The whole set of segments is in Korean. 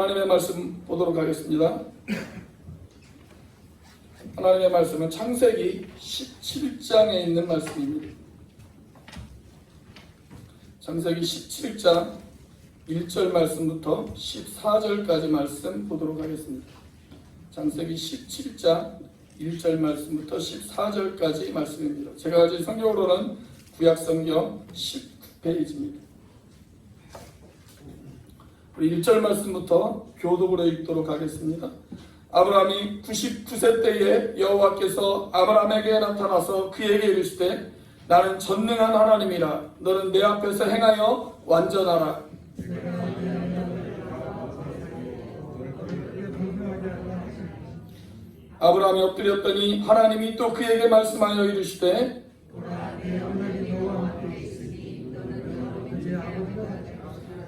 하나님의 말씀 보도록 하겠습니다. 하나님의 말씀은 창세기 17장에 있는 말씀입니다. 창세기 17장 1절 말씀부터 14절까지 말씀 보도록 하겠습니다. 창세기 17장 1절 말씀부터 14절까지 말씀입니다. 제가 가진 성경으로는 구약성경 19페이지입니다. 우리 1절 말씀부터 교독으로 읽도록 하겠습니다. 아브라함이 99세 때에 여호와께서 아브라함에게 나타나서 그에게 이르시되 나는 전능한 하나님이라. 너는 내 앞에서 행하여 완전하라. 아브라함이 엎드렸더니 하나님이 또 그에게 말씀하여 이르시되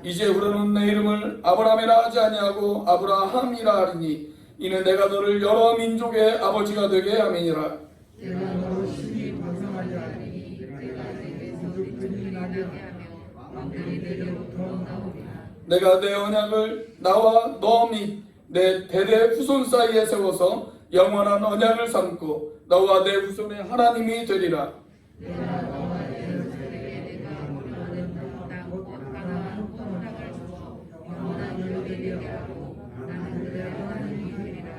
이제부로는 내 이름을 아브라함이라 하지 아니하고 아브라함이라 하리니 이는 내가 너를 여러 민족의 아버지가 되게 함이니라. 내가 너를 심히 번성하게 하리니 내가 내게 민족들이 나게 하며 왕들이 내게로부터 나오리라. 내가 내 언약을 나와 너 및 내 대대 후손 사이에 세워서 영원한 언약을 삼고 너와 내 후손의 하나님이 되리라. 내가 너와 내 후손에게 내가 원하는 땅 땅을 주어 영원한 율법을 되게 하고 나는 그들의 하나님이 되리라.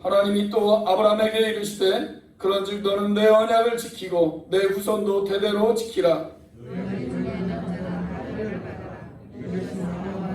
하나님이 또 아브라함에게 이르시되 그런즉 너는 내 언약을 지키고 내 후손도 대대로 지키라. 너희 중에 남자는 하늘을 받아라. 이것이 나와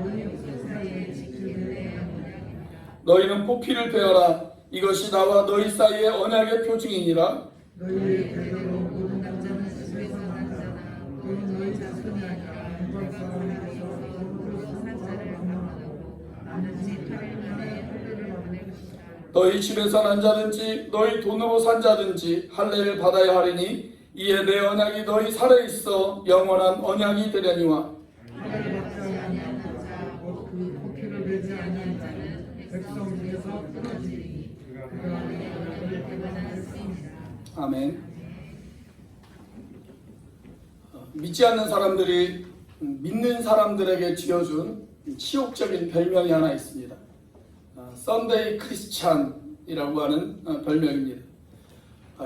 너희 후손 사이에 지키는 내 언약이라. 너희는 포피를 베어라. 이것이 나와 너희 사이의 언약의 표징이니라. 너희의 대대로 모든 남자는 집에서 난 자나 또는 너희 자손이 아니라 이방 사람에게서 서로 산자를 강론하고 나는 제 8일 만에 할례를 보낼 것이다. 너희 집에서 난 자든지 너희 돈으로 산 자든지 할례를 받아야 하리니 이에 내 언약이 너희 살에 있어 영원한 언약이 되려니와. 할례를 받지 아니한 자, 곧 그 포피를 베지 아니한 자는 백성 중에서 끊어지리니 그가 내 언약을 배반할 수 있다. 아멘. 믿지 않는 사람들이 믿는 사람들에게 지어준 치욕적인 별명이 하나 있습니다. 썬데이 크리스찬이라고 하는 별명입니다.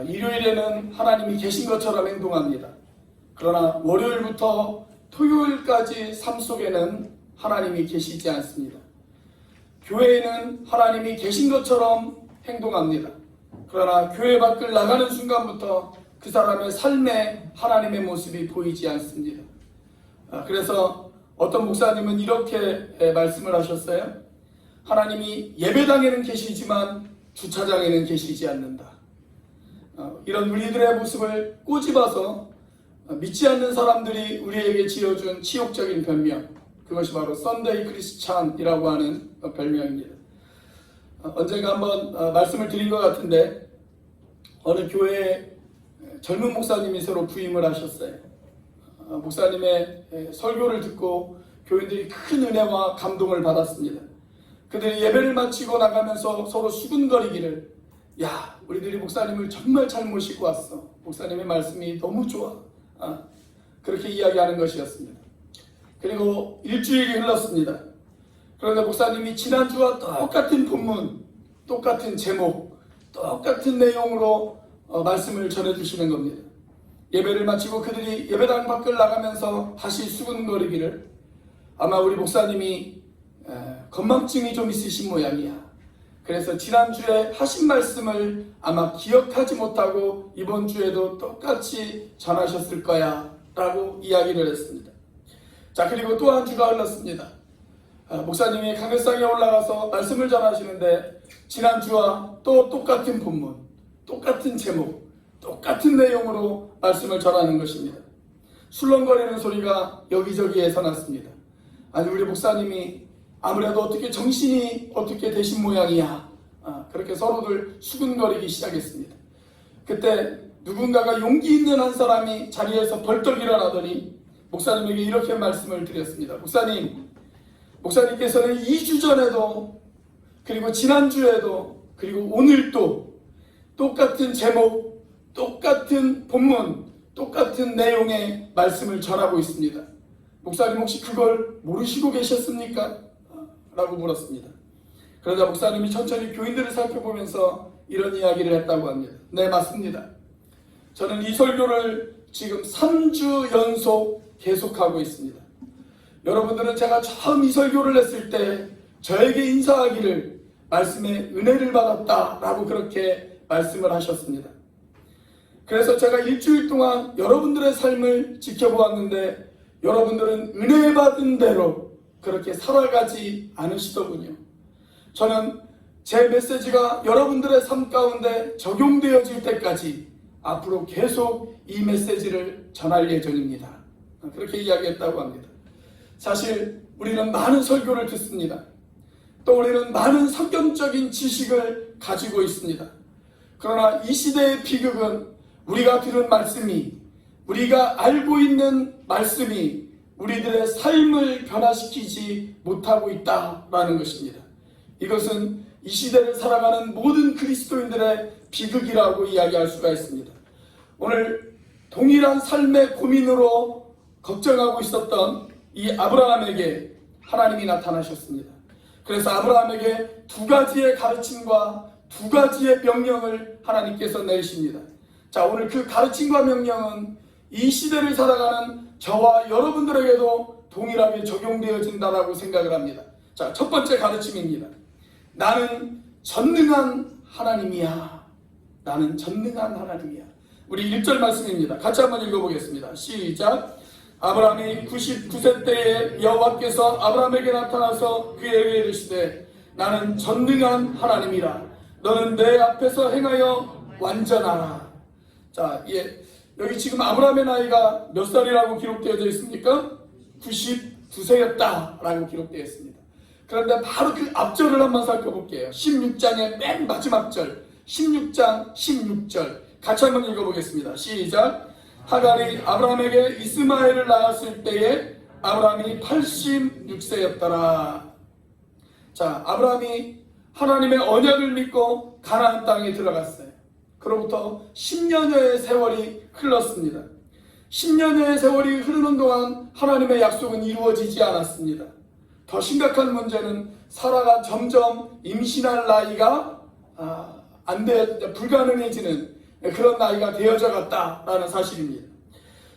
일요일에는 하나님이 계신 것처럼 행동합니다. 그러나 월요일부터 토요일까지 삶 속에는 하나님이 계시지 않습니다. 교회에는 하나님이 계신 것처럼 행동합니다. 그러나 교회 밖을 나가는 순간부터 그 사람의 삶에 하나님의 모습이 보이지 않습니다. 그래서 어떤 목사님은 이렇게 말씀을 하셨어요. 하나님이 예배당에는 계시지만 주차장에는 계시지 않는다. 이런 우리들의 모습을 꼬집어서 믿지 않는 사람들이 우리에게 지어준 치욕적인 별명, 그것이 바로 썬데이 크리스찬이라고 하는 별명입니다. 언젠가 한번 말씀을 드린 것 같은데 어느 교회에 젊은 목사님이 새로 부임을 하셨어요. 목사님의 설교를 듣고 교인들이 큰 은혜와 감동을 받았습니다. 그들이 예배를 마치고 나가면서 서로 수군거리기를, 야, 우리들이 목사님을 정말 잘 모시고 왔어. 목사님의 말씀이 너무 좋아. 그렇게 이야기하는 것이었습니다. 그리고 일주일이 흘렀습니다. 그런데 목사님이 지난주와 똑같은 본문, 똑같은 제목, 똑같은 내용으로 말씀을 전해주시는 겁니다. 예배를 마치고 그들이 예배당 밖을 나가면서 다시 수군거리기를, 아마 우리 목사님이 건망증이 좀 있으신 모양이야. 그래서 지난주에 하신 말씀을 아마 기억하지 못하고 이번 주에도 똑같이 전하셨을 거야 라고 이야기를 했습니다. 자, 그리고 또 한 주가 흘렀습니다. 목사님이 강회상에 올라가서 말씀을 전하시는데 지난주와 또 똑같은 본문, 똑같은 제목, 똑같은 내용으로 말씀을 전하는 것입니다. 술렁거리는 소리가 여기저기에서 났습니다. 아니, 우리 목사님이 아무래도 어떻게 정신이 어떻게 되신 모양이야. 그렇게 서로들 수군거리기 시작했습니다. 그때 누군가가 용기 있는 한 사람이 자리에서 벌떡 일어나더니 목사님에게 이렇게 말씀을 드렸습니다. 목사님께서는 2주 전에도 그리고 지난주에도 그리고 오늘도 똑같은 제목, 똑같은 본문, 똑같은 내용의 말씀을 전하고 있습니다. 목사님 혹시 그걸 모르시고 계셨습니까? 라고 물었습니다. 그러자 목사님이 천천히 교인들을 살펴보면서 이런 이야기를 했다고 합니다. 네, 맞습니다. 저는 이 설교를 지금 3주 연속 계속하고 있습니다. 여러분들은 제가 처음 이 설교를 했을 때 저에게 인사하기를 말씀에 은혜를 받았다라고 그렇게 말씀을 하셨습니다. 그래서 제가 일주일 동안 여러분들의 삶을 지켜보았는데 여러분들은 은혜 받은 대로 그렇게 살아가지 않으시더군요. 저는 제 메시지가 여러분들의 삶 가운데 적용되어질 때까지 앞으로 계속 이 메시지를 전할 예정입니다. 그렇게 이야기했다고 합니다. 사실 우리는 많은 설교를 듣습니다. 또 우리는 많은 성경적인 지식을 가지고 있습니다. 그러나 이 시대의 비극은 우리가 들은 말씀이, 우리가 알고 있는 말씀이 우리들의 삶을 변화시키지 못하고 있다라는 것입니다. 이것은 이 시대를 살아가는 모든 그리스도인들의 비극이라고 이야기할 수가 있습니다. 오늘 동일한 삶의 고민으로 걱정하고 있었던 이 아브라함에게 하나님이 나타나셨습니다. 그래서 아브라함에게 두 가지의 가르침과 두 가지의 명령을 하나님께서 내리십니다. 자, 오늘 그 가르침과 명령은 이 시대를 살아가는 저와 여러분들에게도 동일하게 적용되어진다라고 생각을 합니다. 자, 첫 번째 가르침입니다. 나는 전능한 하나님이야. 나는 전능한 하나님이야. 우리 1절 말씀입니다. 같이 한번 읽어보겠습니다. 시작. 아브라함이 99세 때에 여호와께서 아브라함에게 나타나서 그에게 이르시되 나는 전능한 하나님이라. 너는 내 앞에서 행하여 완전하라. 자, 여기 지금 아브라함의 나이가 몇 살이라고 기록되어져 있습니까? 99세였다 라고 기록되어 있습니다. 그런데 바로 그 앞절을 한번 살펴볼게요. 16장의 맨 마지막 절, 16장 16절 같이 한번 읽어보겠습니다. 시작. 하갈이 아브라함에게 이스마엘을 낳았을 때에 아브라함이 86세였더라. 자, 아브라함이 하나님의 언약을 믿고 가나안 땅에 들어갔어요. 그로부터 10년여의 세월이 흘렀습니다. 10년여의 세월이 흐르는 동안 하나님의 약속은 이루어지지 않았습니다. 더 심각한 문제는 사라가 점점 임신할 나이가 불가능해지는 그런 나이가 되어져 갔다라는 사실입니다.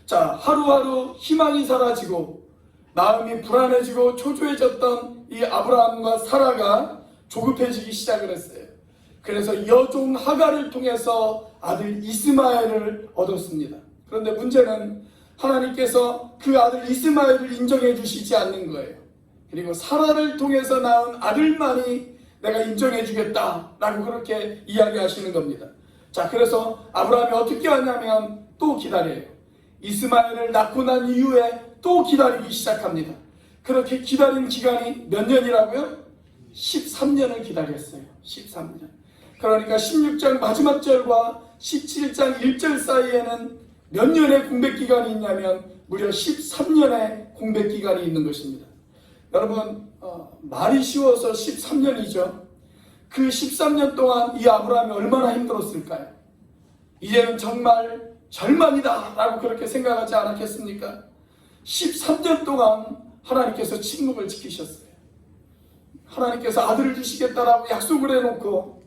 자, 하루하루 희망이 사라지고 마음이 불안해지고 초조해졌던 이 아브라함과 사라가 조급해지기 시작을 했어요. 그래서 여종 하갈을 통해서 아들 이스마엘을 얻었습니다. 그런데 문제는 하나님께서 그 아들 이스마엘을 인정해 주시지 않는 거예요. 그리고 사라를 통해서 낳은 아들만이 내가 인정해 주겠다라고 그렇게 이야기하시는 겁니다. 자, 그래서 아브라함이 어떻게 하냐면 또 기다려요. 이스마엘을 낳고 난 이후에 또 기다리기 시작합니다. 그렇게 기다린 기간이 몇 년이라고요? 13년을 기다렸어요. 13년. 그러니까 16장 마지막 절과 17장 1절 사이에는 몇 년의 공백 기간이 있냐면 무려 13년의 공백 기간이 있는 것입니다. 여러분, 말이 쉬워서 13년이죠. 그 13년 동안 이 아브라함이 얼마나 힘들었을까요? 이제는 정말 절망이다 라고 그렇게 생각하지 않았겠습니까? 13년 동안 하나님께서 침묵을 지키셨어요. 하나님께서 아들을 주시겠다라고 약속을 해놓고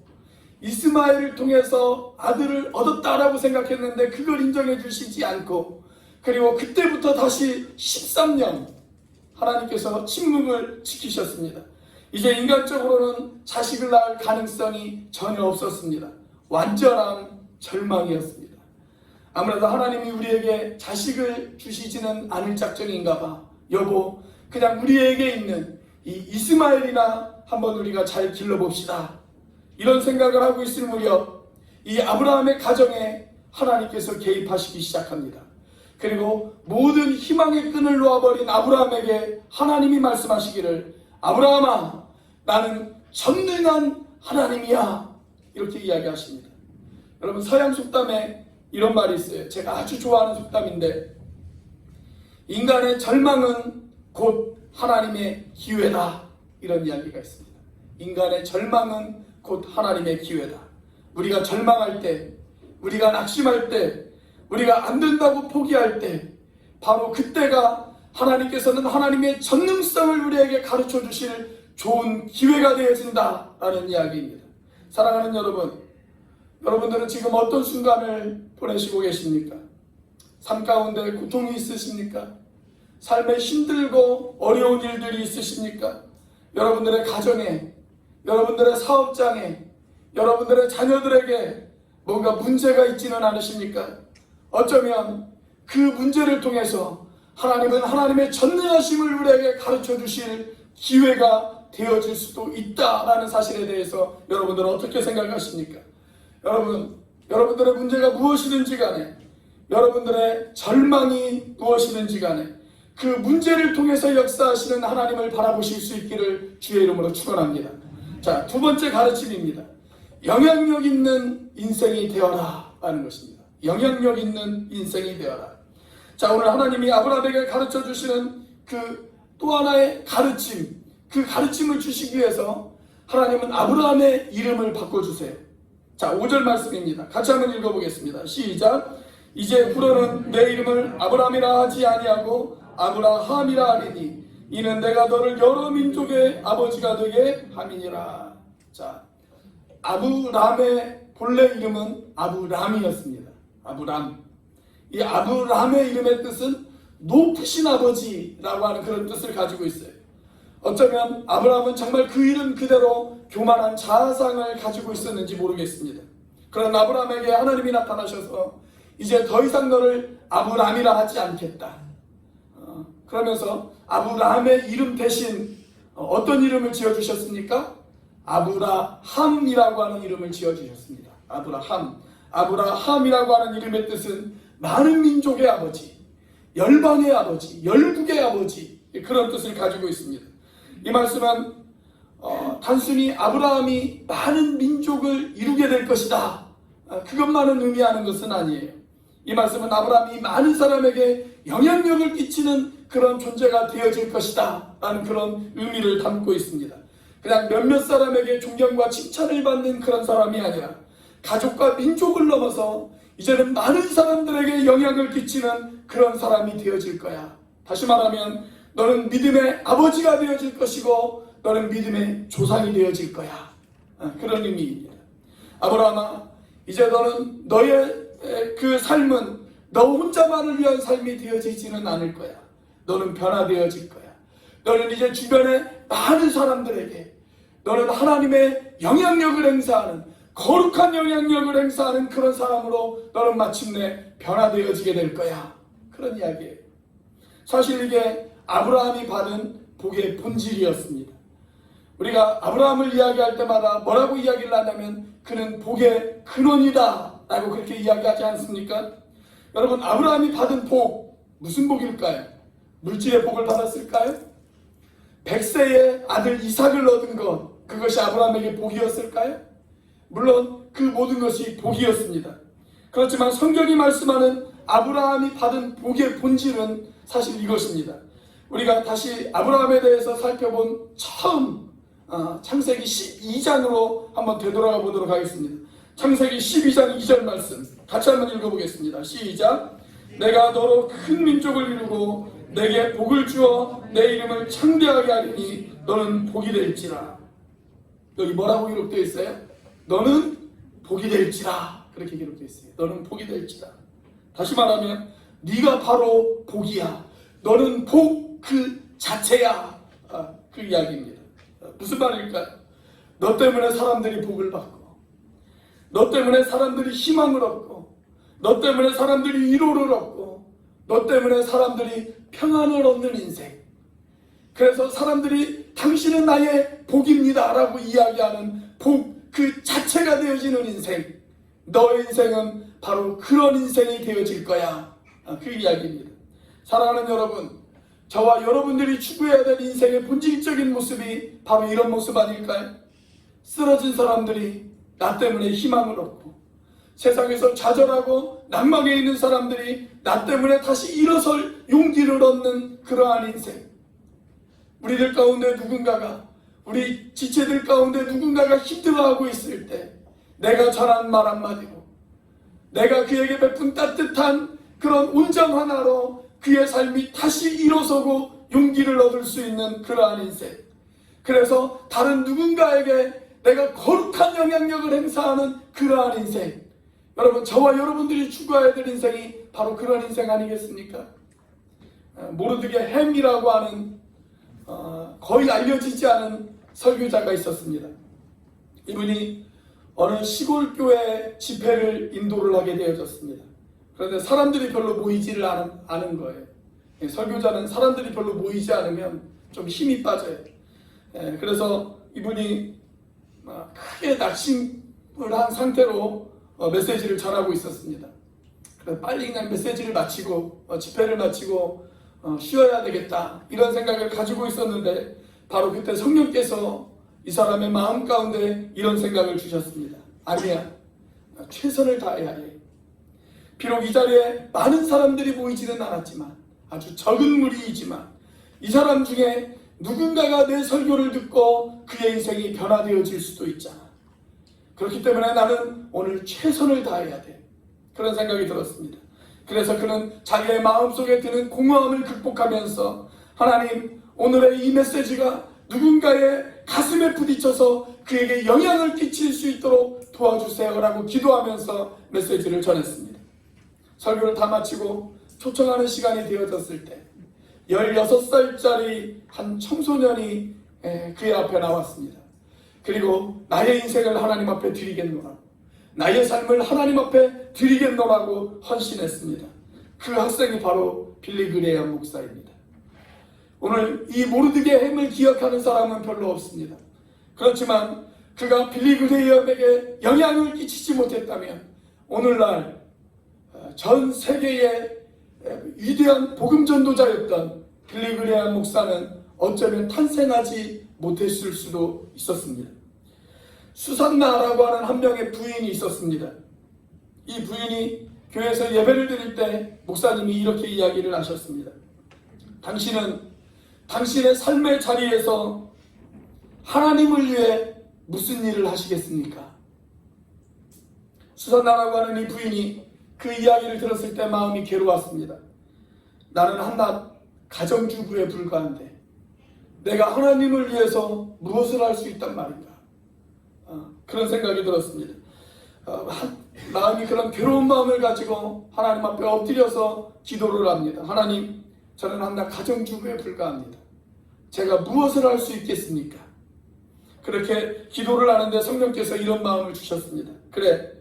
이스마엘을 통해서 아들을 얻었다라고 생각했는데 그걸 인정해 주시지 않고, 그리고 그때부터 다시 13년 하나님께서 침묵을 지키셨습니다. 이제 인간적으로는 자식을 낳을 가능성이 전혀 없었습니다. 완전한 절망이었습니다. 아무래도 하나님이 우리에게 자식을 주시지는 않을 작정인가 봐. 여보, 그냥 우리에게 있는 이 이스마엘이나 한번 우리가 잘 길러봅시다. 이런 생각을 하고 있을 무렵 이 아브라함의 가정에 하나님께서 개입하시기 시작합니다. 그리고 모든 희망의 끈을 놓아버린 아브라함에게 하나님이 말씀하시기를, 아브라함아, 나는 전능한 하나님이야. 이렇게 이야기하십니다. 여러분, 서양 속담에 이런 말이 있어요. 제가 아주 좋아하는 속담인데, 인간의 절망은 곧 하나님의 기회다. 이런 이야기가 있습니다. 인간의 절망은 곧 하나님의 기회다. 우리가 절망할 때, 우리가 낙심할 때, 우리가 안 된다고 포기할 때, 바로 그때가 하나님께서는 하나님의 전능성을 우리에게 가르쳐 주실 좋은 기회가 되어진다라는 이야기입니다. 사랑하는 여러분, 여러분들은 지금 어떤 순간을 보내시고 계십니까? 삶 가운데 고통이 있으십니까? 삶에 힘들고 어려운 일들이 있으십니까? 여러분들의 가정에, 여러분들의 사업장에, 여러분들의 자녀들에게 뭔가 문제가 있지는 않으십니까? 어쩌면 그 문제를 통해서 하나님은 하나님의 전능하심을 우리에게 가르쳐 주실 기회가 되어질 수도 있다라는 사실에 대해서 여러분들은 어떻게 생각하십니까? 여러분들의 문제가 무엇이든지 간에, 여러분들의 절망이 무엇이든지 간에 그 문제를 통해서 역사하시는 하나님을 바라보실 수 있기를 주의 이름으로 축원합니다. 자, 두 번째 가르침입니다. 영향력 있는 인생이 되어라 라는 것입니다. 영향력 있는 인생이 되어라. 자, 오늘 하나님이 아브라함에게 가르쳐 주시는 그 또 하나의 가르침, 그 가르침을 주시기 위해서 하나님은 아브라함의 이름을 바꿔주세요. 자, 5절 말씀입니다. 같이 한번 읽어보겠습니다. 시작. 이제 후로는 내 이름을 아브라함이라 하지 아니하고 아브라함이라 하리니 이는 내가 너를 여러 민족의 아버지가 되게 함이니라. 자, 아브람의 본래 이름은 아브람이었습니다. 아브람. 이 아브람의 이름의 뜻은 높으신 아버지라고 하는 그런 뜻을 가지고 있어요. 어쩌면 아브람은 정말 그 이름 그대로 교만한 자아상을 가지고 있었는지 모르겠습니다. 그런 아브람에게 하나님이 나타나셔서 이제 더 이상 너를 아브람이라 하지 않겠다. 그러면서 아브람의 이름 대신 어떤 이름을 지어주셨습니까? 아브라함이라고 하는 이름을 지어주셨습니다. 아브라함이라고 하는 이름의 뜻은 많은 민족의 아버지, 열방의 아버지, 열국의 아버지, 그런 뜻을 가지고 있습니다. 이 말씀은 단순히 아브라함이 많은 민족을 이루게 될 것이다, 그것만은 의미하는 것은 아니에요. 이 말씀은 아브라함이 많은 사람에게 영향력을 끼치는 그런 존재가 되어질 것이다 라는 그런 의미를 담고 있습니다. 그냥 몇몇 사람에게 존경과 칭찬을 받는 그런 사람이 아니라 가족과 민족을 넘어서 이제는 많은 사람들에게 영향을 끼치는 그런 사람이 되어질 거야. 다시 말하면 너는 믿음의 아버지가 되어질 것이고 너는 믿음의 조상이 되어질 거야. 그런 의미입니다. 아브라함아, 이제 너는 너의 그 삶은 너 혼자만을 위한 삶이 되어지지는 않을 거야. 너는 변화되어질 거야. 너는 이제 주변의 많은 사람들에게 너는 하나님의 영향력을 행사하는, 거룩한 영향력을 행사하는 그런 사람으로 너는 마침내 변화되어지게 될 거야. 그런 이야기예요. 사실 이게 아브라함이 받은 복의 본질이었습니다. 우리가 아브라함을 이야기할 때마다 뭐라고 이야기를 하냐면 그는 복의 근원이다 라고 그렇게 이야기하지 않습니까? 여러분, 아브라함이 받은 복, 무슨 복일까요? 물질의 복을 받았을까요? 100세의 아들 이삭을 얻은 것, 그것이 아브라함에게 복이었을까요? 물론 그 모든 것이 복이었습니다. 그렇지만 성경이 말씀하는 아브라함이 받은 복의 본질은 사실 이것입니다. 우리가 다시 아브라함에 대해서 살펴본 처음 창세기 12장으로 한번 되돌아가 보도록 하겠습니다. 창세기 12장 2절 말씀 같이 한번 읽어보겠습니다. 시작. 내가 너로 큰 민족을 이루고 내게 복을 주어 내 이름을 창대하게 하리니 너는 복이 될지라. 여기 뭐라고 기록되어 있어요? 너는 복이 될지라. 그렇게 기록되어 있어요. 너는 복이 될지라. 다시 말하면 네가 바로 복이야. 너는 복 그 자체야. 그 이야기입니다. 무슨 말일까요? 너 때문에 사람들이 복을 받고, 너 때문에 사람들이 희망을 얻고, 너 때문에 사람들이 위로를 얻고, 너 때문에 사람들이 평안을 얻는 인생. 그래서 사람들이 당신은 나의 복입니다 라고 이야기하는 복 그 자체가 되어지는 인생. 너의 인생은 바로 그런 인생이 되어질 거야. 그 이야기입니다. 사랑하는 여러분, 저와 여러분들이 추구해야 될 인생의 본질적인 모습이 바로 이런 모습 아닐까요? 쓰러진 사람들이 나 때문에 희망을 얻고, 세상에서 좌절하고 난망해 있는 사람들이 나 때문에 다시 일어설 용기를 얻는 그러한 인생. 우리들 가운데 누군가가, 우리 지체들 가운데 누군가가 힘들어하고 있을 때 내가 전한 말 한마디로, 내가 그에게 베푼 따뜻한 그런 온정 하나로 그의 삶이 다시 일어서고 용기를 얻을 수 있는 그러한 인생. 그래서 다른 누군가에게 내가 거룩한 영향력을 행사하는 그러한 인생, 여러분 저와 여러분들이 추구해야 될 인생이 바로 그런 인생 아니겠습니까? 모르드게 햄이라고 하는 거의 알려지지 않은 설교자가 있었습니다. 이분이 어느 시골 교회 집회를 인도를 하게 되어졌습니다. 그런데 사람들이 별로 모이지를 않은 거예요. 설교자는 사람들이 별로 모이지 않으면 좀 힘이 빠져요. 그래서 이분이 크게 낙심을 한 상태로 메시지를 전하고 있었습니다. 그래서 빨리 그냥 메시지를 마치고 집회를 마치고 쉬어야 되겠다 이런 생각을 가지고 있었는데, 바로 그때 성령께서 이 사람의 마음 가운데 이런 생각을 주셨습니다. 아니야, 최선을 다해야 해. 비록 이 자리에 많은 사람들이 모이지는 않았지만, 아주 적은 무리이지만 이 사람 중에 누군가가 내 설교를 듣고 그의 인생이 변화되어질 수도 있잖아. 그렇기 때문에 나는 오늘 최선을 다해야 돼. 그런 생각이 들었습니다. 그래서 그는 자기의 마음속에 드는 공허함을 극복하면서, 하나님, 오늘의 이 메시지가 누군가의 가슴에 부딪혀서 그에게 영향을 끼칠 수 있도록 도와주세요 라고 기도하면서 메시지를 전했습니다. 설교를 다 마치고 초청하는 시간이 되어졌을 때 16살짜리 한 청소년이 그의 앞에 나왔습니다. 그리고 나의 인생을 하나님 앞에 드리겠노라고, 나의 삶을 하나님 앞에 드리겠노라고 헌신했습니다. 그 학생이 바로 빌리 그레이엄 목사입니다. 오늘 이 모르드게 햄을 기억하는 사람은 별로 없습니다. 그렇지만 그가 빌리 그레이엄에게 영향을 끼치지 못했다면 오늘날 전 세계의 위대한 복음 전도자였던 빌리 그레이엄 목사는 어쩌면 탄생하지 못했을 수도 있었습니다. 수산나라고 하는 한 명의 부인이 있었습니다. 이 부인이 교회에서 예배를 드릴 때 목사님이 이렇게 이야기를 하셨습니다. 당신은 당신의 삶의 자리에서 하나님을 위해 무슨 일을 하시겠습니까? 수산나라고 하는 이 부인이 그 이야기를 들었을 때 마음이 괴로웠습니다. 나는 한낱 가정주부에 불과한데 내가 하나님을 위해서 무엇을 할 수 있단 말인가? 그런 생각이 들었습니다. 마음이 그런 괴로운 마음을 가지고 하나님 앞에 엎드려서 기도를 합니다. 하나님, 저는 한낱 가정주부에 불과합니다. 제가 무엇을 할 수 있겠습니까? 그렇게 기도를 하는데 성령께서 이런 마음을 주셨습니다. 그래,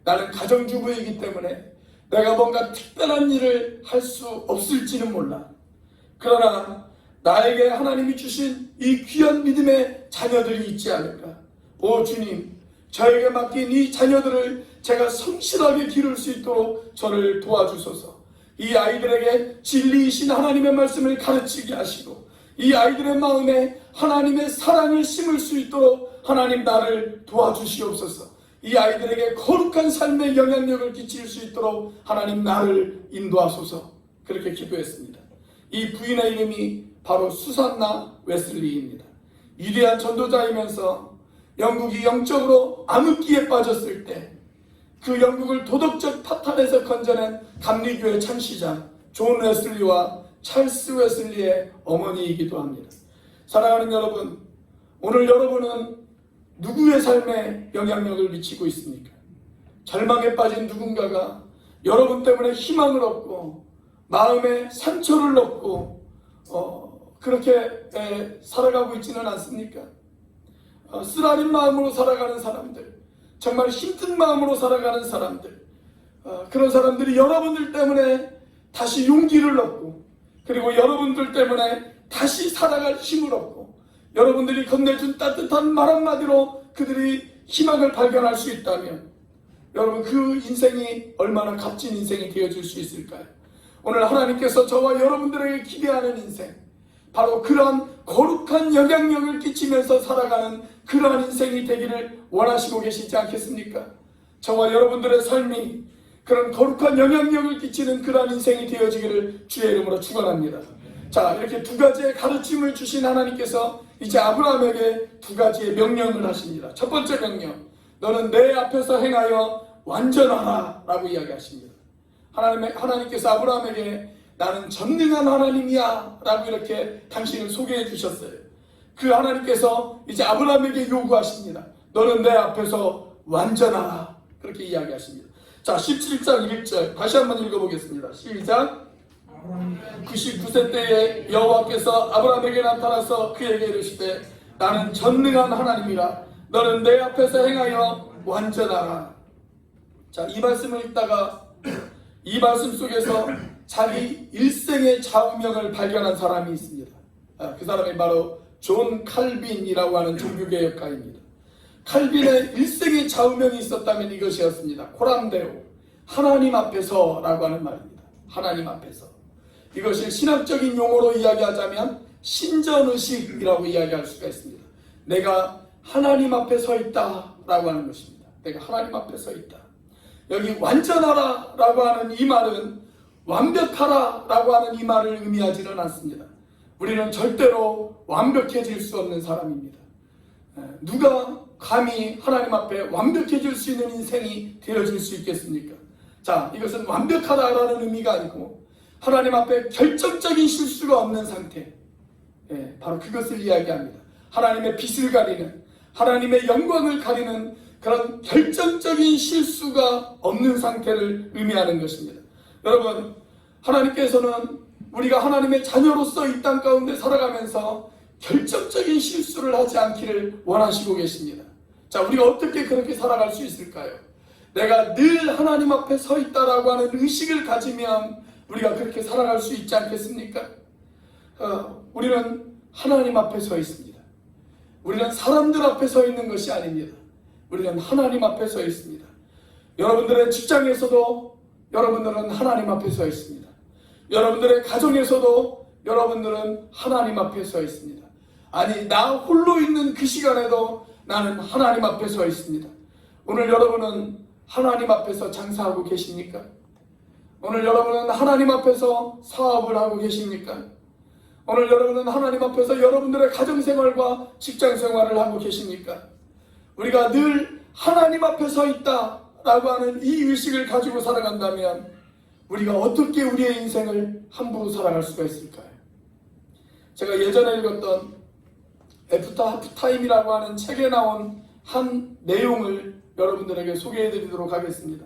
나는 가정주부이기 때문에 내가 뭔가 특별한 일을 할 수 없을지는 몰라. 그러나 나에게 하나님이 주신 이 귀한 믿음의 자녀들이 있지 않을까? 오 주님, 저에게 맡긴 이 자녀들을 제가 성실하게 기를 수 있도록 저를 도와주소서. 이 아이들에게 진리이신 하나님의 말씀을 가르치게 하시고 이 아이들의 마음에 하나님의 사랑을 심을 수 있도록 하나님 나를 도와주시옵소서. 이 아이들에게 거룩한 삶의 영향력을 끼칠 수 있도록 하나님 나를 인도하소서. 그렇게 기도했습니다. 이 부인의 이름이 바로 수산나 웨슬리입니다. 위대한 전도자이면서 영국이 영적으로 암흑기에 빠졌을 때 그 영국을 도덕적 파탄에서 건져낸 감리교회 창시자 존 웨슬리와 찰스 웨슬리의 어머니이기도 합니다. 사랑하는 여러분, 오늘 여러분은 누구의 삶에 영향력을 미치고 있습니까? 절망에 빠진 누군가가 여러분 때문에 희망을 얻고 마음에 상처를 얻고 그렇게 살아가고 있지는 않습니까? 쓰라린 마음으로 살아가는 사람들, 정말 힘든 마음으로 살아가는 사람들, 그런 사람들이 여러분들 때문에 다시 용기를 얻고 그리고 여러분들 때문에 다시 살아갈 힘을 얻고 여러분들이 건네준 따뜻한 말 한마디로 그들이 희망을 발견할 수 있다면 여러분 그 인생이 얼마나 값진 인생이 되어질 수 있을까요? 오늘 하나님께서 저와 여러분들에게 기대하는 인생, 바로 그러한 거룩한 영향력을 끼치면서 살아가는 그러한 인생이 되기를 원하시고 계시지 않겠습니까? 저와 여러분들의 삶이 그런 거룩한 영향력을 끼치는 그러한 인생이 되어지기를 주의 이름으로 축원합니다. 자, 이렇게 두 가지의 가르침을 주신 하나님께서 이제 아브라함에게 두 가지의 명령을 하십니다. 첫 번째 명령, 너는 내 앞에서 행하여 완전하라 라고 이야기하십니다. 하나님께서 아브라함에게 나는 전능한 하나님이야 라고 이렇게 당신을 소개해 주셨어요. 그 하나님께서 이제 아브라함에게 요구하십니다. 너는 내 앞에서 완전하라. 그렇게 이야기하십니다. 자, 17장 1절 다시 한번 읽어보겠습니다. 시작. 99세 때에 여호와께서 아브라함에게 나타나서 그에게 이르시되 나는 전능한 하나님이라. 너는 내 앞에서 행하여 완전하라. 자, 이 말씀을 읽다가 이 말씀 속에서 자기 일생의 좌우명을 발견한 사람이 있습니다. 그 사람이 바로 존 칼빈이라고 하는 종교개혁가입니다. 칼빈의 일생의 좌우명이 있었다면 이것이었습니다. 코람데오, 하나님 앞에서 라고 하는 말입니다. 하나님 앞에서. 이것을 신학적인 용어로 이야기하자면 신전의식이라고 이야기할 수가 있습니다. 내가 하나님 앞에 서 있다 라고 하는 것입니다. 내가 하나님 앞에 서 있다. 여기 완전하라 라고 하는 이 말은 완벽하라 라고 하는 이 말을 의미하지는 않습니다. 우리는 절대로 완벽해질 수 없는 사람입니다. 누가 감히 하나님 앞에 완벽해질 수 있는 인생이 되어질 수 있겠습니까? 자, 이것은 완벽하다라는 의미가 아니고 하나님 앞에 결정적인 실수가 없는 상태, 바로 그것을 이야기합니다. 하나님의 빛을 가리는, 하나님의 영광을 가리는 그런 결정적인 실수가 없는 상태를 의미하는 것입니다. 여러분, 하나님께서는 우리가 하나님의 자녀로서 이 땅 가운데 살아가면서 결정적인 실수를 하지 않기를 원하시고 계십니다. 자, 우리가 어떻게 그렇게 살아갈 수 있을까요? 내가 늘 하나님 앞에 서 있다라고 하는 의식을 가지면 우리가 그렇게 살아갈 수 있지 않겠습니까? 우리는 하나님 앞에 서 있습니다. 우리는 사람들 앞에 서 있는 것이 아닙니다. 우리는 하나님 앞에 서 있습니다. 여러분들의 직장에서도 여러분들은 하나님 앞에 서 있습니다. 여러분들의 가정에서도 여러분들은 하나님 앞에 서 있습니다. 아니, 나 홀로 있는 그 시간에도 나는 하나님 앞에 서 있습니다. 오늘 여러분은 하나님 앞에서 장사하고 계십니까? 오늘 여러분은 하나님 앞에서 사업을 하고 계십니까? 오늘 여러분은 하나님 앞에서 여러분들의 가정생활과 직장생활을 하고 계십니까? 우리가 늘 하나님 앞에 서 있다라고 하는 이 의식을 가지고 살아간다면 우리가 어떻게 우리의 인생을 함부로 살아갈 수가 있을까요? 제가 예전에 읽었던 애프터 하프타임이라고 하는 책에 나온 한 내용을 여러분들에게 소개해드리도록 하겠습니다.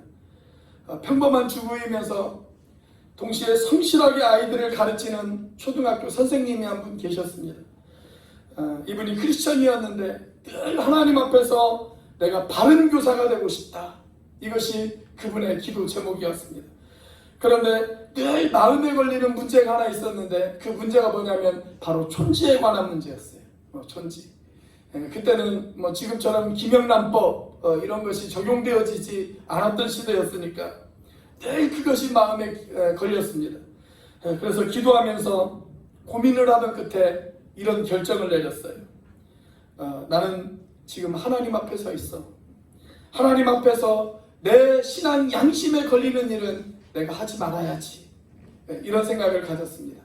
평범한 주부이면서 동시에 성실하게 아이들을 가르치는 초등학교 선생님이 한 분 계셨습니다. 이분이 크리스천이었는데 늘 하나님 앞에서 내가 바른 교사가 되고 싶다. 이것이 그분의 기도 제목이었습니다. 그런데 늘 마음에 걸리는 문제가 하나 있었는데 그 문제가 뭐냐면 바로 촌지에 관한 문제였어요. 촌지. 그때는 지금처럼 김영란법 이런 것이 적용되어지지 않았던 시대였으니까 늘 그것이 마음에 걸렸습니다. 그래서 기도하면서 고민을 하던 끝에 이런 결정을 내렸어요. 나는 지금 하나님 앞에 서 있어. 하나님 앞에서 내 신앙 양심에 걸리는 일은 내가 하지 말아야지. 이런 생각을 가졌습니다.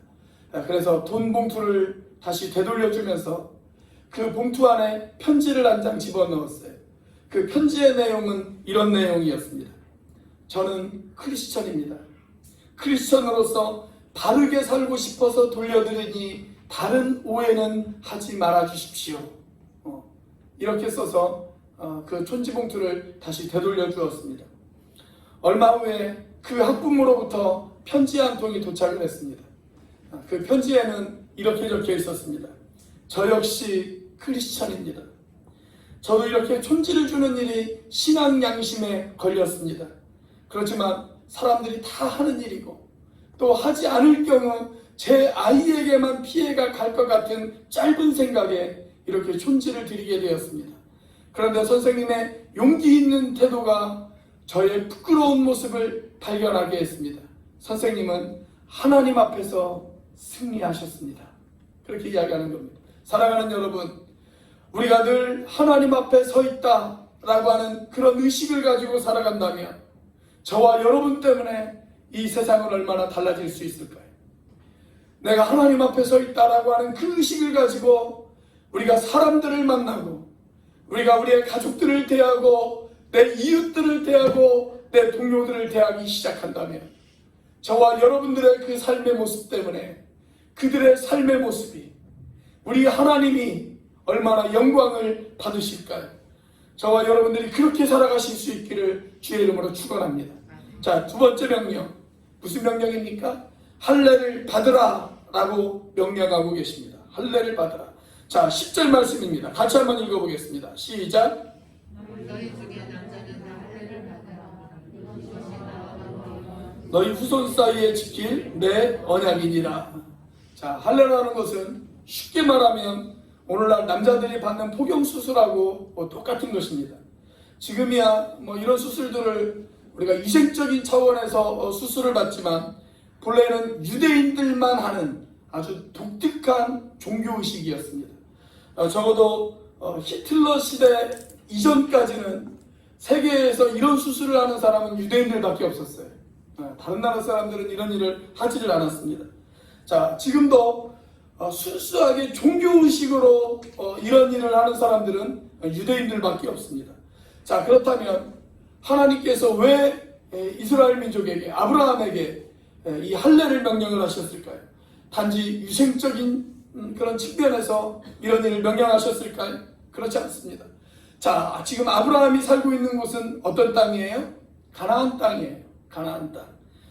그래서 돈 봉투를 다시 되돌려주면서 그 봉투 안에 편지를 한 장 집어넣었어요. 그 편지의 내용은 이런 내용이었습니다. 저는 크리스천입니다. 크리스천으로서 바르게 살고 싶어서 돌려드리니 다른 오해는 하지 말아 주십시오. 이렇게 써서 그 촌지 봉투를 다시 되돌려 주었습니다. 얼마 후에 그 학부모로부터 편지 한 통이 도착을 했습니다. 그 편지에는 이렇게 적혀 있었습니다. 저 역시 크리스천입니다. 저도 이렇게 촌지를 주는 일이 신앙 양심에 걸렸습니다. 그렇지만 사람들이 다 하는 일이고 또 하지 않을 경우 제 아이에게만 피해가 갈 것 같은 짧은 생각에 이렇게 촌지를 드리게 되었습니다. 그런데 선생님의 용기 있는 태도가 저의 부끄러운 모습을 발견하게 했습니다. 선생님은 하나님 앞에서 승리하셨습니다. 그렇게 이야기하는 겁니다. 사랑하는 여러분, 우리가 늘 하나님 앞에 서 있다라고 하는 그런 의식을 가지고 살아간다면 저와 여러분 때문에 이 세상은 얼마나 달라질 수 있을까요? 내가 하나님 앞에 서 있다라고 하는 그 의식을 가지고 우리가 사람들을 만나고 우리가 우리의 가족들을 대하고 내 이웃들을 대하고 내 동료들을 대하기 시작한다면 저와 여러분들의 그 삶의 모습 때문에 그들의 삶의 모습이 우리 하나님이 얼마나 영광을 받으실까요? 저와 여러분들이 그렇게 살아가실 수 있기를 주의 이름으로 축원합니다. 자, 두 번째 명령. 무슨 명령입니까? 할례를 받으라 라고 명령하고 계십니다. 할례를 받으라. 자, 10절 말씀입니다. 같이 한번 읽어보겠습니다. 시작. 너희 중에 남자는 다 할례를 받으라. 이것이 나와 너희 후손 사이에 지킬 내 언약이니라. 자, 할례라는 것은 쉽게 말하면 오늘날 남자들이 받는 포경 수술하고 똑같은 것입니다. 지금이야 이런 수술들을 우리가 위생적인 차원에서 수술을 받지만 본래는 유대인들만 하는 아주 독특한 종교의식이었습니다. 적어도 히틀러 시대 이전까지는 세계에서 이런 수술을 하는 사람은 유대인들밖에 없었어요. 다른 나라 사람들은 이런 일을 하지를 않았습니다. 자, 지금도 순수하게 종교의식으로 이런 일을 하는 사람들은 유대인들밖에 없습니다. 자, 그렇다면 하나님께서 왜 이스라엘 민족에게, 아브라함에게 이 할례를 명령을 하셨을까요? 단지 유생적인 그런 측면에서 이런 일을 명령하셨을까요? 그렇지 않습니다. 자, 지금 아브라함이 살고 있는 곳은 어떤 땅이에요? 가나안 땅이에요. 가나안 땅.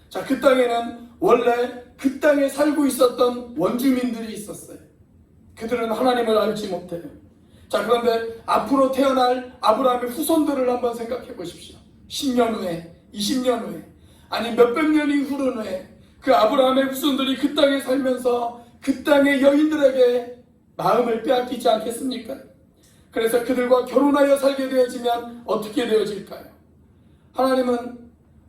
자, 그 땅에는 원래 그 땅에 살고 있었던 원주민들이 있었어요. 그들은 하나님을 알지 못해요. 자, 그런데 앞으로 태어날 아브라함의 후손들을 한번 생각해 보십시오. 10년 후에, 20년 후에, 아니 몇백 년이 흐른 후에 그 아브라함의 후손들이 그 땅에 살면서 그 땅의 여인들에게 마음을 빼앗기지 않겠습니까? 그래서 그들과 결혼하여 살게 되어지면 어떻게 되어질까요? 하나님은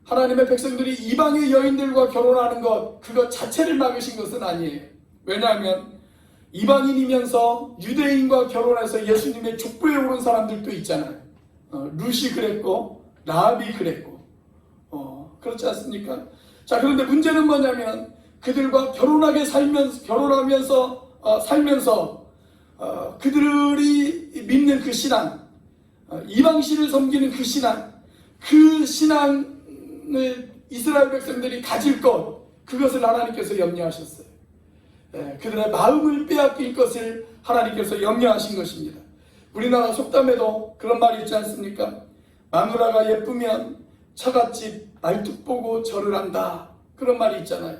하나님의 백성들이 이방의 여인들과 결혼하는 것, 그것 자체를 막으신 것은 아니에요. 왜냐하면 이방인이면서 유대인과 결혼해서 예수님의 족보에 오른 사람들도 있잖아요. 룻이 그랬고 라합이 그랬고 그렇지 않습니까? 자, 그런데 문제는 뭐냐면 그들과 결혼하면서 살면서 그들이 믿는 그 신앙, 이방신을 섬기는 그 신앙을 이스라엘 백성들이 가질 것, 그것을 하나님께서 염려하셨어요. 그들의 마음을 빼앗길 것을 하나님께서 염려하신 것입니다. 우리나라 속담에도 그런 말이 있지 않습니까? 마누라가 예쁘면 처갓집 말뚝 보고 절을 한다, 그런 말이 있잖아요.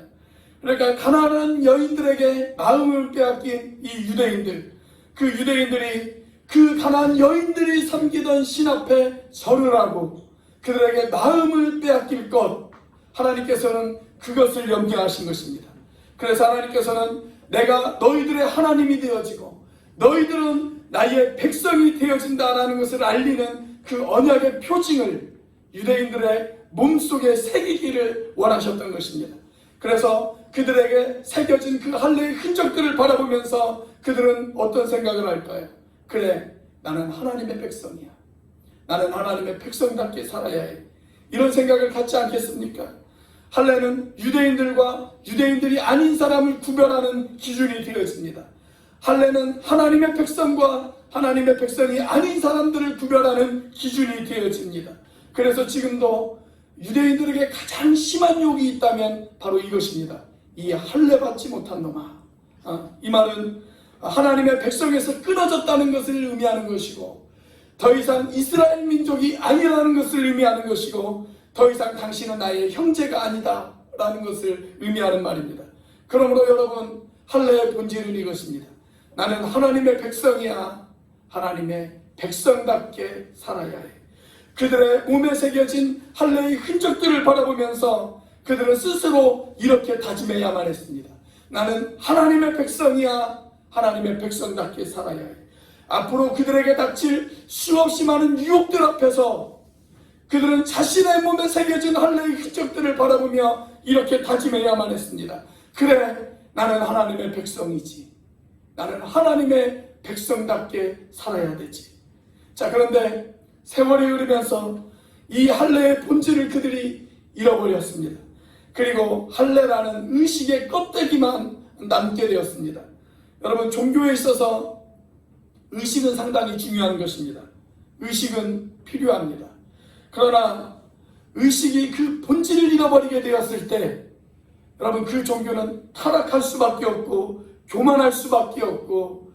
그러니까 가난한 여인들에게 마음을 빼앗긴 이 유대인들, 그 유대인들이 그 가난한 여인들이 섬기던 신 앞에 절을 하고 그들에게 마음을 빼앗길 것, 하나님께서는 그것을 염려하신 것입니다. 그래서 하나님께서는 내가 너희들의 하나님이 되어지고 너희들은 나의 백성이 되어진다라는 것을 알리는 그 언약의 표징을 유대인들의 몸속에 새기기를 원하셨던 것입니다. 그래서 그들에게 새겨진 그 할례의 흔적들을 바라보면서 그들은 어떤 생각을 할까요? 그래, 나는 하나님의 백성이야. 나는 하나님의 백성답게 살아야 해. 이런 생각을 갖지 않겠습니까? 할례는 유대인들과 유대인들이 아닌 사람을 구별하는 기준이 되어집니다. 할례는 하나님의 백성과 하나님의 백성이 아닌 사람들을 구별하는 기준이 되어집니다. 그래서 지금도 유대인들에게 가장 심한 욕이 있다면 바로 이것입니다. 이 할례 받지 못한 놈아. 이 말은 하나님의 백성에서 끊어졌다는 것을 의미하는 것이고, 더 이상 이스라엘 민족이 아니라는 것을 의미하는 것이고, 더 이상 당신은 나의 형제가 아니다 라는 것을 의미하는 말입니다. 그러므로 여러분, 할례의 본질은 이것입니다. 나는 하나님의 백성이야. 하나님의 백성답게 살아야 해. 그들의 몸에 새겨진 할례의 흔적들을 바라보면서 그들은 스스로 이렇게 다짐해야만 했습니다. 나는 하나님의 백성이야. 하나님의 백성답게 살아야 해. 앞으로 그들에게 닥칠 수없이 많은 유혹들 앞에서 그들은 자신의 몸에 새겨진 할례의 흔적들을 바라보며 이렇게 다짐해야만 했습니다. 그래, 나는 하나님의 백성이지. 나는 하나님의 백성답게 살아야 되지. 자, 그런데 세월이 흐르면서 이 할례의 본질을 그들이 잃어버렸습니다. 그리고 할례라는 의식의 껍데기만 남게 되었습니다. 여러분, 종교에 있어서 의식은 상당히 중요한 것입니다. 의식은 필요합니다. 그러나 의식이 그 본질을 잃어버리게 되었을 때 여러분, 그 종교는 타락할 수밖에 없고 교만할 수밖에 없고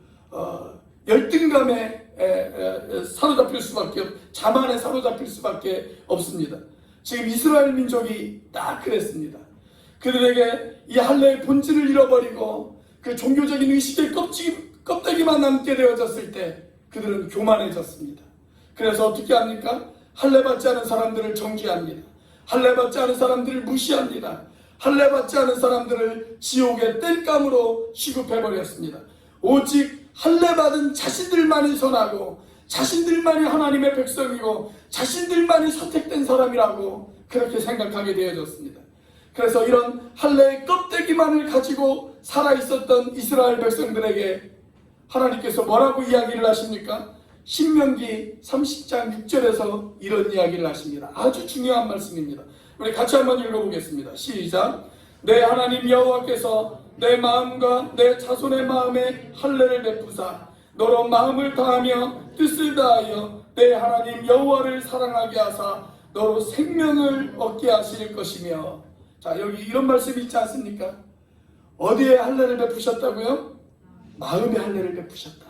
열등감에 사로잡힐 수밖에 자만에 사로잡힐 수밖에 없습니다. 지금 이스라엘 민족이 딱 그랬습니다. 그들에게 이 할례의 본질을 잃어버리고 그 종교적인 의식의 껍데기만 남게 되어졌을 때 그들은 교만해졌습니다. 그래서 어떻게 합니까? 할례 받지 않은 사람들을 정죄합니다. 할례 받지 않은 사람들을 무시합니다. 할례 받지 않은 사람들을 지옥의 땔감으로 취급해버렸습니다. 오직 할례 받은 자신들만이 선하고 자신들만이 하나님의 백성이고 자신들만이 선택된 사람이라고 그렇게 생각하게 되어졌습니다. 그래서 이런 할례의 껍데기만을 가지고 살아있었던 이스라엘 백성들에게 하나님께서 뭐라고 이야기를 하십니까? 신명기 30장 6절에서 이런 이야기를 하십니다. 아주 중요한 말씀입니다. 우리 같이 한번 읽어보겠습니다. 시작. 내 하나님 여호와께서 내 마음과 내 자손의 마음에 할례를 베푸사 너로 마음을 다하며 뜻을 다하여 내 하나님 여호와를 사랑하게 하사 너로 생명을 얻게 하실 것이며. 자, 여기 이런 말씀이 있지 않습니까? 어디에 할례를 베푸셨다고요? 마음의 할례를 베푸셨다.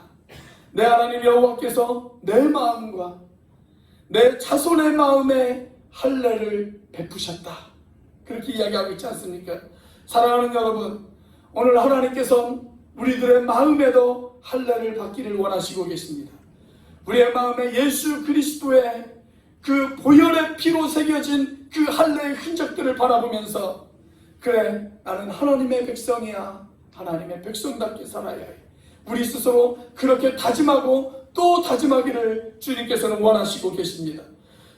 내 하나님 여호와께서 내 마음과 내 자손의 마음에 할례를 베푸셨다. 그렇게 이야기하고 있지 않습니까? 사랑하는 여러분, 오늘 하나님께서 우리들의 마음에도 할례를 받기를 원하시고 계십니다. 우리의 마음에 예수 그리스도의 그 보혈의 피로 새겨진 그 할례의 흔적들을 바라보면서 그래, 나는 하나님의 백성이야. 하나님의 백성답게 살아야 해. 우리 스스로 그렇게 다짐하고 또 다짐하기를 주님께서는 원하시고 계십니다.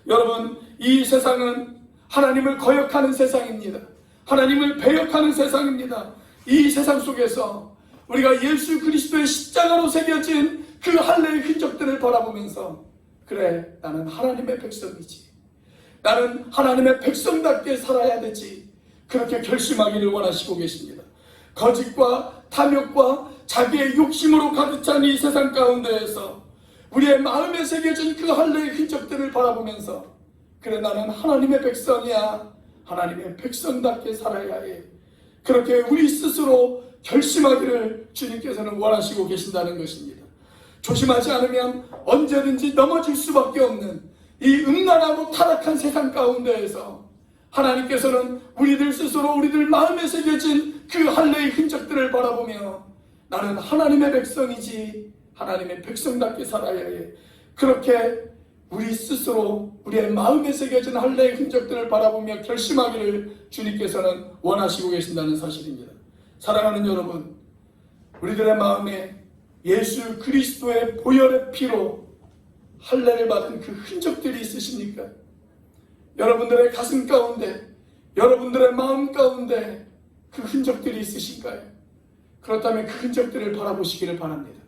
여러분, 이 세상은 하나님을 거역하는 세상입니다. 하나님을 배역하는 세상입니다. 이 세상 속에서 우리가 예수 그리스도의 십자가로 새겨진 그 할례의 흔적들을 바라보면서 그래, 나는 하나님의 백성이지. 나는 하나님의 백성답게 살아야 되지. 그렇게 결심하기를 원하시고 계십니다. 거짓과 탐욕과 자기의 욕심으로 가득 찬 이 세상 가운데에서 우리의 마음에 새겨진 그 할례의 흔적들을 바라보면서 그래, 나는 하나님의 백성이야. 하나님의 백성답게 살아야 해. 그렇게 우리 스스로 결심하기를 주님께서는 원하시고 계신다는 것입니다. 조심하지 않으면 언제든지 넘어질 수밖에 없는 이 음란하고 타락한 세상 가운데에서 하나님께서는 우리들 스스로 우리들 마음에 새겨진 그 할례의 흔적들을 바라보며 나는 하나님의 백성이지, 하나님의 백성답게 살아야 해. 그렇게 우리 스스로 우리의 마음에 새겨진 할례의 흔적들을 바라보며 결심하기를 주님께서는 원하시고 계신다는 사실입니다. 사랑하는 여러분, 우리들의 마음에 예수 그리스도의 보혈의 피로 할례를 받은 그 흔적들이 있으십니까? 여러분들의 가슴 가운데, 여러분들의 마음 가운데 그 흔적들이 있으신가요? 그렇다면 그 흔적들을 바라보시기를 바랍니다.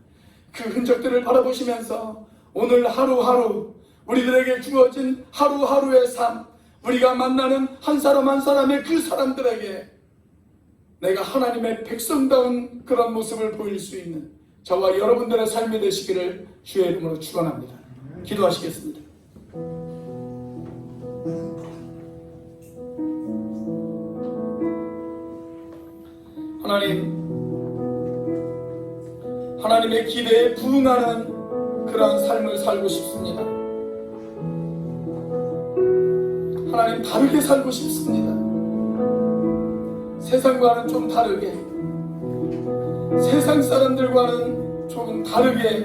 그 흔적들을 바라보시면서 오늘 하루하루 우리들에게 주어진 하루하루의 삶, 우리가 만나는 한 사람 한 사람의 그 사람들에게 내가 하나님의 백성다운 그런 모습을 보일 수 있는 저와 여러분들의 삶이 되시기를 주의 이름으로 축원합니다. 기도하시겠습니다. 하나님의 기대에 부응하는 그러한 삶을 살고 싶습니다. 하나님, 다르게 살고 싶습니다. 세상과는 좀 다르게, 세상 사람들과는 조금 다르게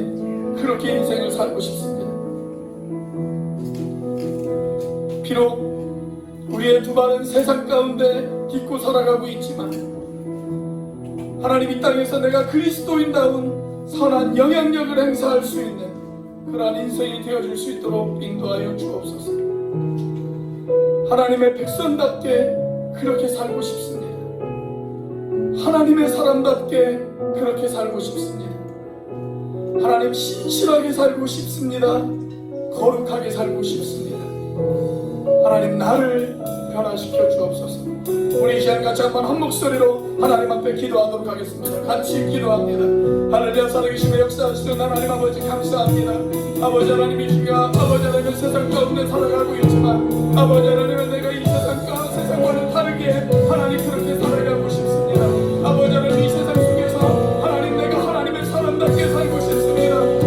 그렇게 인생을 살고 싶습니다. 비록 우리의 두 발은 세상 가운데 딛고 살아가고 있지만 하나님, 이 땅에서 내가 그리스도인다운 선한 영향력을 행사할 수 있는 그러한 인생이 되어줄 수 있도록 인도하여 주옵소서. 하나님의 백성답게 그렇게 살고 싶습니다. 하나님의 사람답게 그렇게 살고 싶습니다. 하나님, 신실하게 살고 싶습니다. 거룩하게 살고 싶습니다. 하나님, 나를 변화시켜 주옵소서. 우리 이 시간 같이 한번 한 목소리로 하나님 앞에 기도하도록 하겠습니다. 같이 기도합니다. 할렐루야. 살아계심의 역사하시는 하나님 아버지, 감사합니다. 아버지 하나님, 이 시간 아버지 하나님 세상 가운데 살아가고 있지만 아버지 하나님, 내가 이 세상과는 다르게 하나님 그렇게 살아가고 싶습니다. 아버지 하나님, 이 세상 속에서 하나님, 내가 하나님의 사람답게 살고 싶습니다.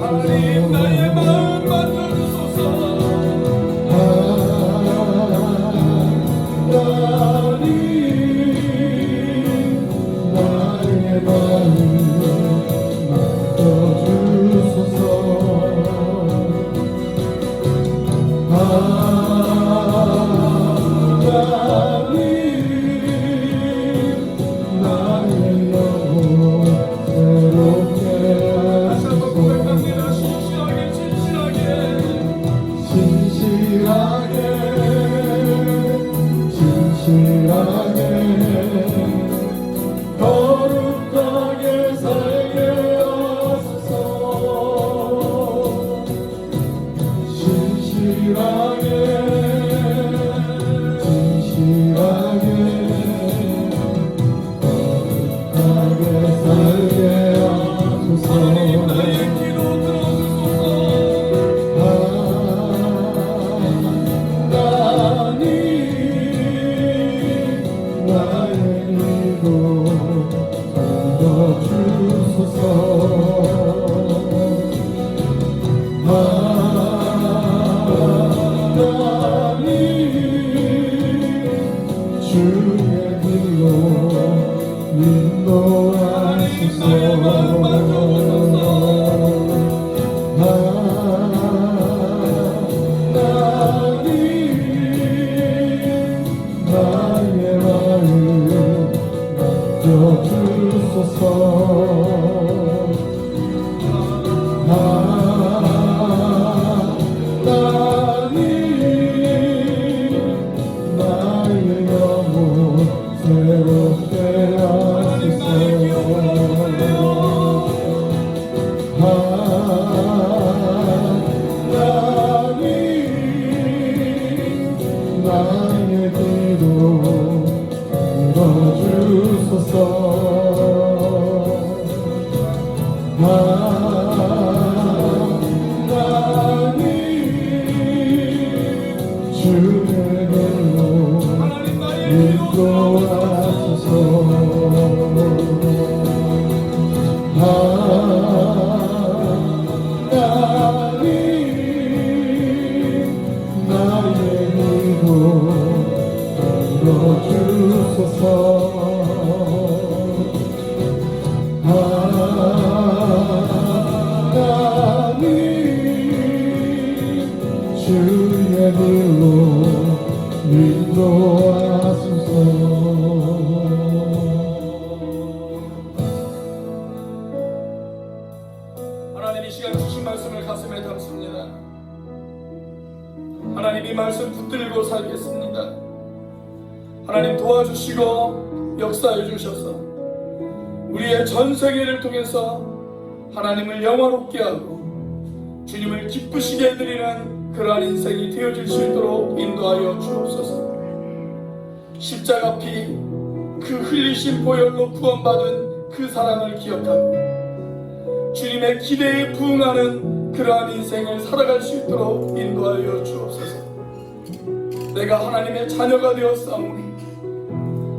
하나님 나의 마음 만져주소서. 나의 마음 만져주소서. 나의 영혼 새롭게 다시 한번 고백합니다. 신실하게 진실하게 거룩하게 살게 하소서. 진실하게 거룩하게 살게 하소서. 하나님 나의 기도 들어주소서. 나의 기도 들어주소서. 주의 길로 인도하소서. 나의 마음 만져주소서. 나의 영혼 새롭게 나의 기도 들어주소서. 주의 길로 하나님 나의 기도 나의 기도 들어주소서. 주의 길로 인도하소서. 하나님 이 시간 주신 말씀을 가슴에 담습니다. 하나님 이 말씀 붙들고 살겠습니다. 하나님 도와주시고 역사해 주셔서 우리의 전 세계를 통해서 하나님을 영화롭게 하고 주님을 기쁘시게 해드리는 그러한 인생이 되어질 수 있도록 인도하여 주옵소서. 십자가 피 그 흘리신 보혈로 구원받은 그 사랑을 기억하고 주님의 기대에 부응하는 그러한 인생을 살아갈 수 있도록 인도하여 주옵소서. 내가 하나님의 자녀가 되었사오니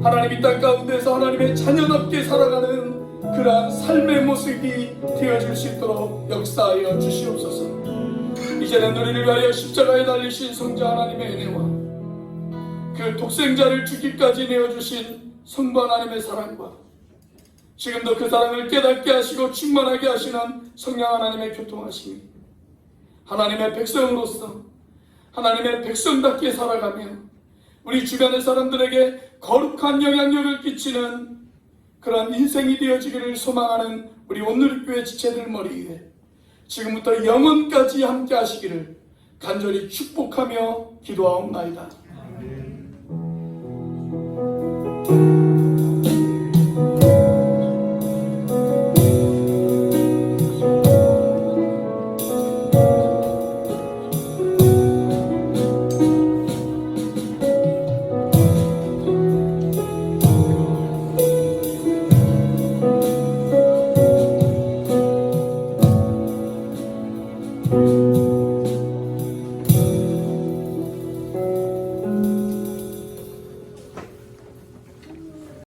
하나님 이 땅 가운데서 하나님의 자녀답게 살아가는 그러한 삶의 모습이 되어질 수 있도록 역사하여 주시옵소서. 이제는 우리를 위하여 십자가에 달리신 성자 하나님의 은혜와 그 독생자를 죽기까지 내어주신 성부 하나님의 사랑과 지금도 그 사랑을 깨닫게 하시고 충만하게 하시는 성령 하나님의 교통하심이 하나님의 백성으로서 하나님의 백성답게 살아가며 우리 주변의 사람들에게 거룩한 영향력을 끼치는 그런 인생이 되어지기를 소망하는 우리 온누리교회 지체들 머리 위에 지금부터 영원까지 함께 하시기를 간절히 축복하며 기도하옵나이다.